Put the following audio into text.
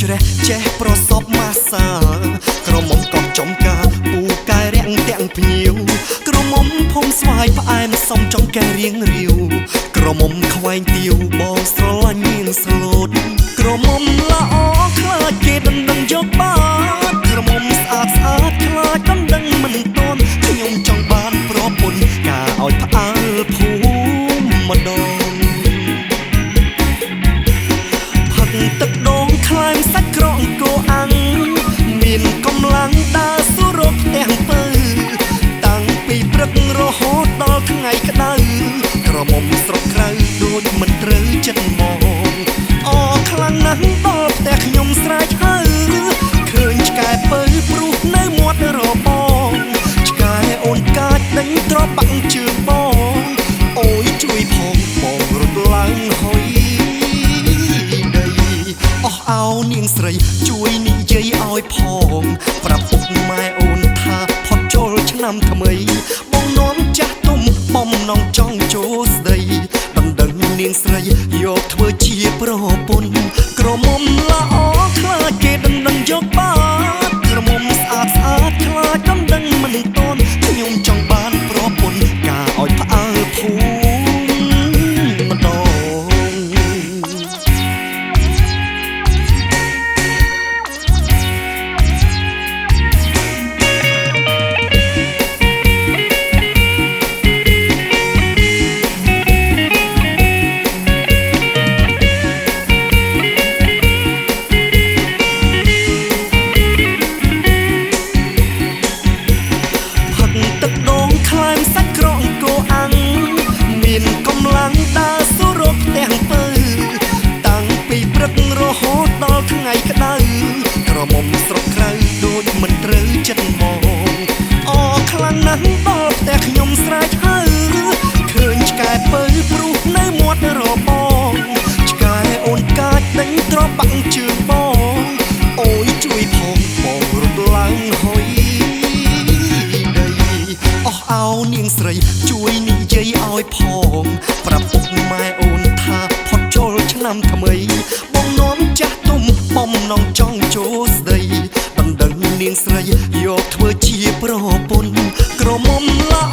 ជ្រះចេះប្រសពម៉ាសាក្រមុំកប់ចំការពូកែរាំងទាំងភ្ញៀវក្រមុំភុំស្វាយផ្អែមសុំចង់កែរៀងរាវក្រមុំខ្វែងទាវបងស្រឡាញ់មានស្លូតក្រមុំល្អខ្លាចគេដណ្ដឹងយកបាត់ក្រមុំស្អាតស្អាតខ្លាចដណ្ដឹងមិនតន់ខ្ញុំចង់បានប្រពន្ធការឲ្យផ្អើលភូមិម្ដងផឹកទឹកដូងខ្លែងសាច់ក្រងគោអាំងមានកម្លាំងដើរសួររកផ្ទះពើតាំងពីព្រឹករហូតដល់ថ្ងៃក្តៅក្រមុំស្រុកក្រៅដូចមិនត្រូវចិត្តមកអខ្លាំងណាស់ដល់ផ្ទះខ្ញុំស្រែកហៅឃើញឆ្កែពៅព្រុសនៅមាត់របងឆ្កែអូនកាចដេញទ្របាក់ជើងបងអូយជួយផងបងរត់ឡើងហុយដីអស់អោនាងស្រីជួយនិយាយឲ្យផងប្រាប់ពុកម៉ែអូនថាផុតចូលឆ្នាំថ្មីបងនាំចាស់ទុំបំណងចង់ចូលស្ដីបណ្ដឹងនាងស្រីយកធ្វើជាប្រពន្ធក្រមុំល្អខ្លាចគេដណ្ដឹងយកបាត់ក្រមុំស្អាតស្អាតខ្លាចដណ្ដឹងមិនតន់ខ្ញុំចង់បានប្រពន្ធការឲ្យផ្អើលភូមិម្ដងទឹកដូងខ្លែមសាច់ក្រងគោអាំងមានកម្លាំងដើរសួររកផ្ទះពើតាំងពីព្រឹករហូតដល់ថ្ងៃក្តៅក្រមុំស្រុកក្រៅដូចមិនត្រូវចិត្តមកអខ្លាំងណាស់ដល់ផ្ទះខ្ញុំស្រែកហៅឃើញឆ្កែពៅព្រុសនៅមាត់របងឆ្កែអូនកាចដេញទ្របាក់ជើងបងអូយជួយផងបងរត់ឡើងហុយអស់អោនាងស្រីជួយនិយាយឲ្យផងប្រាប់ពុកម៉ែអូនថាផុតចូលឆ្នាំថ្មីបងនាំចាស់ទុំបំណងចង់ចូលស្ដីបណ្ដឹងនាងស្រីយកធ្វើជាប្រពន្ធក្រមុំល្អ